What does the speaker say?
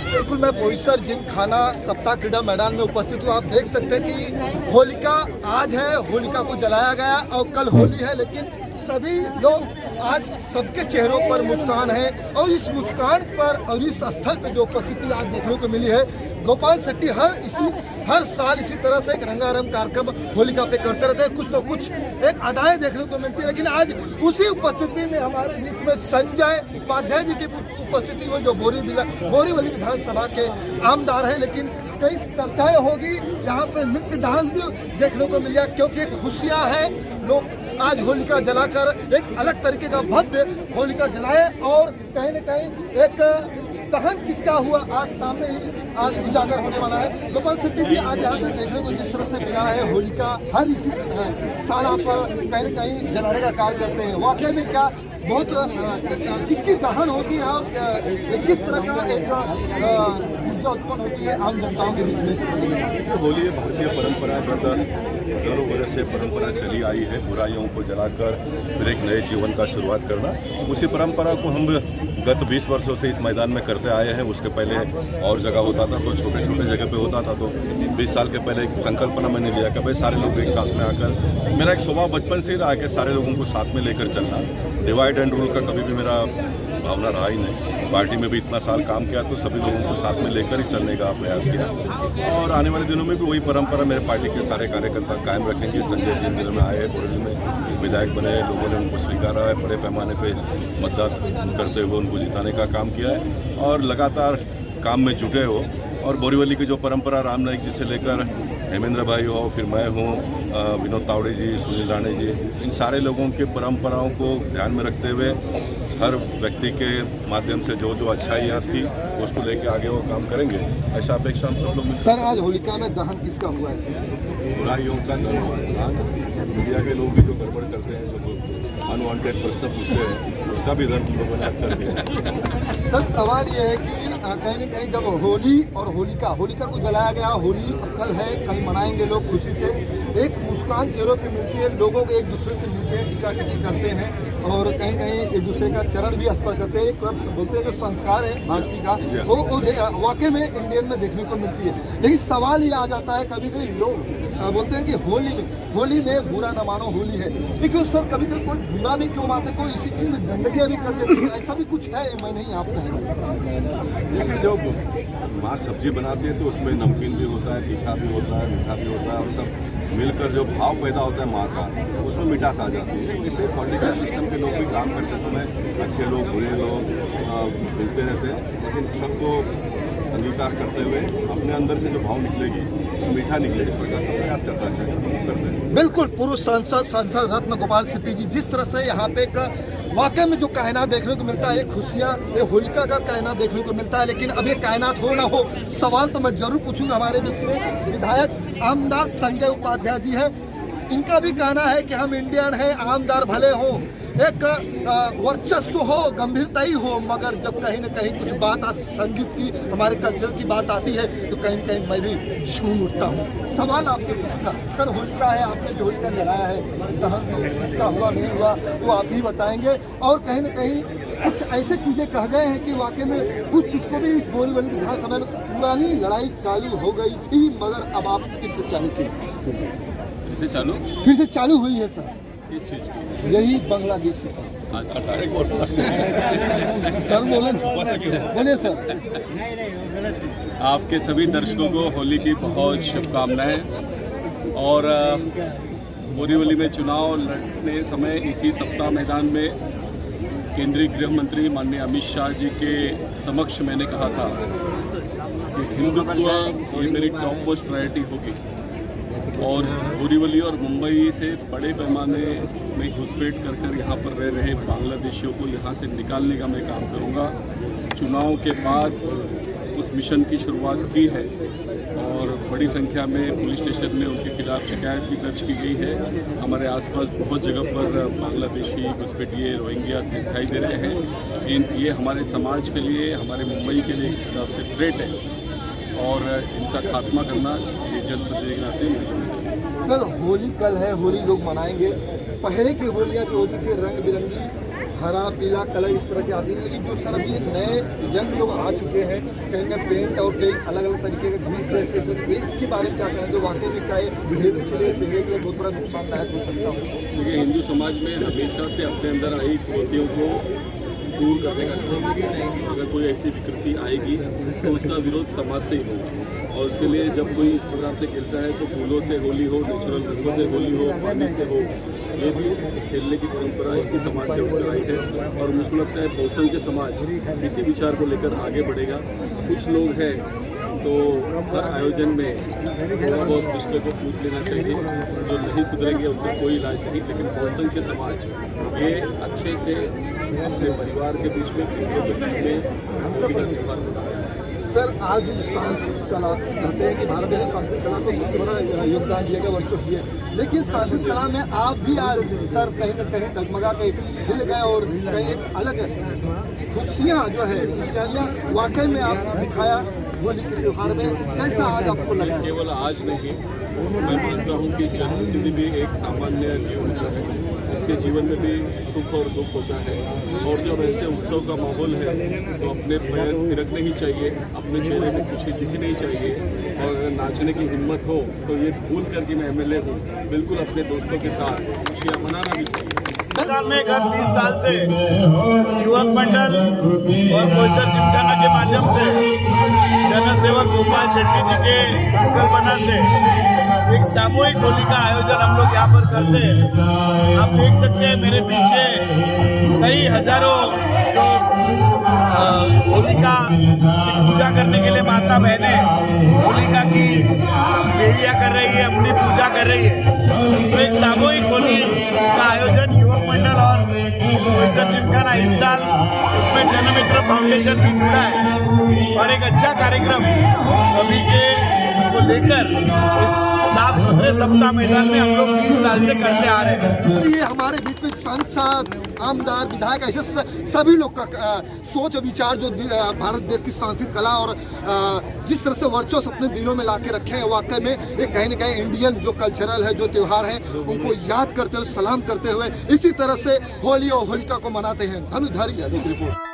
बिल्कुल, मैं बोईसर जिमखाना सप्ताह क्रीड़ा मैदान में उपस्थित हूँ। आप देख सकते हैं कि होलिका आज है, होलिका को जलाया गया और कल होली है, लेकिन सभी लोग आज सबके चेहरों पर मुस्कान है और इस मुस्कान पर और इस स्थल पर जो उपस्थिति आज देखने को मिली है, गोपाल शेट्टी हर साल इसी तरह से एक रंगारंग कार्यक्रम होलिका पे करते रहते हैं। कुछ न कुछ एक अदाएं देखने को मिलती है, लेकिन आज उसी उपस्थिति में हमारे बीच में संजय उपाध्याय जी की उपस्थिति हुई, जो बोरीवली विधानसभा के आमदार हैं। लेकिन कई चर्चाएं होगी, यहाँ पे नृत्य डांस भी देखने को मिला, क्योंकि खुशियाँ है। लोग आज होलिका जलाकर एक अलग तरीके का भव्य होलिका जलाए और कहीं न कहीं एक दहन किसका हुआ आज सामने ही आज उजागर होने वाला है। गोपाल शेट्टी जी, आज यहाँ पे देखने को जिस तरह से मिला है, होलिका हर इसी साल आप कहीं न कहीं जलाने का कार्य करते हैं, वाकई में क्या बहुत किसकी दहन होती है और किस तरह का एक ऊर्जा उत्पन्न होती है आम जनताओं के बीच में? होली है भारतीय परंपरा, हजारों वर्ष से परंपरा चली आई है, बुराइयों को जलाकर फिर एक नए जीवन का शुरुआत करना। उसी परंपरा को हम गत 20 वर्षों से इस मैदान में करते आए हैं। उसके पहले और जगह होता था, तो छोटे छोटे जगह पे होता था। तो 20 साल के पहले एक संकल्पना मैंने लिया कि भाई सारे लोग एक साथ में आकर, मेरा एक स्वभाव बचपन से ही रहा कि सारे लोगों को साथ में लेकर चलना। डिवाइड एंड रूल का कभी भी मेरा भावना रहा ही नहीं। पार्टी में भी इतना साल काम किया तो सभी लोगों को साथ में लेकर ही चलने का प्रयास किया, और आने वाले दिनों में भी वही परंपरा मेरे पार्टी के सारे कार्यकर्ता कायम रखेंगे। संजय जिन दिनों में आए, बोरीवली में विधायक बने, लोगों ने उनको स्वीकारा है, बड़े पैमाने पे मतदान करते हुए उनको जिताने का काम किया है और लगातार काम में जुटे हो। और बोरीवली की जो परंपरा, राम नाईक जी से लेकर हेमेंद्र भाई हो, फिर मैं हूँ, विनोद तावड़े जी, सुनील राणे जी, इन सारे लोगों के परंपराओं को ध्यान में रखते हुए हर व्यक्ति के माध्यम से जो जो अच्छाइयाँ थी उसको लेके आगे वो काम करेंगे, ऐसा अपेक्षा हम सब लोग। सर, आज होलिका में दहन किसका हुआ है? बुराइयों का मीडिया के लोग भी जो गड़बड़ करते हैं, जो अनवांटेड प्रश्न पूछते हैं, उसका भी दर्द लोगों ने कर दिया। सर, सवाल ये है कि कहीं न कहीं जब होली और होलिका को जलाया गया, होली कल है, कल मनाएंगे लोग खुशी से, एक मुस्कान चेहरों पे मिलती है, लोगों को एक दूसरे से मिलते हैं, टीका टिकी करते हैं और कहीं कहीं एक दूसरे का चरण भी स्पर्श करते हैं। एक बोलते हैं जो संस्कार है भारतीय का, वो वाकई में इंडियन में देखने को मिलती है। लेकिन सवाल ये आ जाता है, कभी कभी लोग बोलते हैं कि होली में बुरा न मानो, होली है, लेकिन सर कभी कभी कोई बुरा भी क्यों मानते, कोई इसी चीज़ में गंदगी भी कर देते हैं, ऐसा भी कुछ है? मैं नहीं, आप देखिए, जो माँ सब्जी बनाती है तो उसमें नमकीन भी होता है, तीखा भी होता है, मीठा भी होता है, और सब मिलकर जो भाव पैदा होता है माँ का, उसमें मिठास आ जाती है। इससे पॉलिटिकल सिस्टम के लोग भी काम करते समय अच्छे लोग, बुरे लोग मिलते रहते हैं, लेकिन सबको अंगीकार करते हुए अपने अंदर से जो भाव निकलेगी वो मीठा निकले, इस प्रकार का प्रयास करते हैं। बिल्कुल, पूर्व सांसद रत्न गोपाल शेट्टी जी, जिस तरह से यहाँ पे वाकई में जो कायनात देखने को मिलता है, खुशियाँ, ये होलिका का कायनात देखने को मिलता है। लेकिन अब ये कायनात हो ना हो, सवाल तो मैं जरूर पूछूंगा। हमारे बीच में विधायक आमदार संजय उपाध्याय जी हैं, इनका भी कहना है कि हम इंडियन हैं, आमदार भले हो, एक वर्चस्व हो, गंभीरता ही हो, मगर जब कहीं न कहीं कुछ बात आज संगीत की, हमारे कल्चर की बात आती है, तो कहीं न कहीं मैं भी झूम उठता हूँ। सवाल आपसे पूछूंगा, सर होलिका है, आपने जो होलिका जलाया है, दहन तो इसका हुआ नहीं हुआ वो आप ही बताएंगे, और कहीं न कहीं कुछ ऐसे चीज़ें कह गए हैं कि वाकई में कुछ चीज़ को भी इस बोरीवली विधानसभा में पुरानी लड़ाई चालू हो गई थी, मगर अब आप फिर से चालू किए, फिर से चालू हुई है सर, यही बांग्लादेश सर बोले सर। आपके सभी दर्शकों को होली की बहुत शुभकामनाएं। और बोरीवली में चुनाव लड़ने समय इसी सप्ताह मैदान में केंद्रीय गृह मंत्री माननीय अमित शाह जी के समक्ष मैंने कहा था कि हिंदुत्व ये मेरी टॉप मोस्ट प्रायोरिटी होगी, और बोरीवली और मुंबई से बड़े पैमाने में घुसपैठ कर यहाँ पर रह रहे बांग्लादेशियों को यहाँ से निकालने का मैं काम करूँगा। चुनाव के बाद उस मिशन की शुरुआत की है और बड़ी संख्या में पुलिस स्टेशन में उनके खिलाफ शिकायत भी दर्ज की गई है। हमारे आसपास बहुत जगह पर बांग्लादेशी घुसपैठिए, रोहिंग्या दिखाई दे रहे हैं। ये हमारे समाज के लिए, हमारे मुंबई के लिए एक हिसाब से थ्रेट है और इनका खात्मा करना ये जनप्रतिनिधि के नाते। सर, होली कल है, होली लोग मनाएंगे। पहले की होलियाँ जो होती थी रंग बिरंगी, हरा पीला कलर इस तरह के आती है, लेकिन जो सर अभी नए यंग लोग आ चुके हैं कहीं ना पेंट और कई अलग अलग तरीके के घीस जैसे इसके बारे में क्या कहें जो वाकई में क्या हेल्थ के लिए बहुत बड़ा नुकसानदायक हो सकता है। देखिए, हिंदू समाज में हमेशा से अपने अंदर आई कुरीतियों को दूर करने का काम किया है। अगर कोई ऐसी विकृति आएगी तो उसका विरोध समाज से ही होगा, और उसके लिए जब कोई इस प्रकार से खेलता है तो फूलों से होली हो, नेचुरल रंगों से होली हो, पानी से हो, ये भी खेलने की परंपरा इसी समाज से होकर आई है। और मुझे लगता है बहुसंख्य समाज इसी विचार को लेकर आगे बढ़ेगा। कुछ लोग हैं तो हर आयोजन में थोड़ा बहुत दूसरे को पूछ लेना चाहिए, जो नहीं सुधरेंगे उनका कोई इलाज नहीं, लेकिन बहुसंख्य समाज ये अच्छे से अपने परिवार के बीच में, पीढ़ियों के बीच में होली का त्यौहार मना रहा है। सर आज सांस्कृतिक कला कहते हैं कि भारत देश में सांस्कृतिक कला को सबसे बड़ा योगदान दिया गया, वर्चस्व दिया, लेकिन सांस्कृतिक कला में आप भी आज सर कहीं न कहीं डगमगा के हिल गए और कहीं एक अलग खुशियाँ जो है खुशियाँ वाकई में आप दिखाया होली के त्यौहार में। कैसा आज आपको लगा? केवल आज नहीं, मैं मानता हूँ कि जन्मदिन भी एक सामान्य जीवन का है, उसके जीवन में भी सुख और दुख होता है, और जब ऐसे उत्सव का माहौल है तो अपने पैर थिरकने ही चाहिए, अपने चेहरे में खुशी दिखनी चाहिए, और अगर नाचने की हिम्मत हो तो ये भूल कर कि मैं MLA हूँ, बिल्कुल अपने दोस्तों के साथ खुशियाँ मनाना भी चाहिए। में गत 20 साल से युवक मंडल और कोयसर जिमखाना के माध्यम से जनसेवक गोपाल शेट्टी जी के संकल्पना से एक सामूहिक होली का आयोजन हम लोग यहाँ पर करते हैं। आप देख सकते हैं मेरे पीछे कई हजारों जो होलिका की पूजा करने के लिए माता बहनें होलिका की फेरियां कर रही है, अपनी पूजा कर रही है। तो एक सामूहिक होली का आयोजन युवक मंडल और कोयसर जिमखाना इस साल उसमें जनमित्र फाउंडेशन भी जुड़ा है, और एक अच्छा कार्यक्रम सभी के को लेकर इस साफ सुथरे सप्ताह मैदान में हम लोग 20 साल से करते आ रहे हैं। ये हमारे बीच में सांसद, आमदार, विधायक ऐसे सभी लोग का सोच और विचार जो भारत देश की सांस्कृतिक कला और जिस तरह से वर्चस्व अपने दिलों में ला के रखे हैं, वाकई में एक कहीं न कहीं इंडियन जो कल्चरल है, जो त्यौहार है, उनको याद करते हुए, सलाम करते हुए इसी तरह से होली और होलिका को मनाते हैं। धनुधर यादव की रिपोर्ट।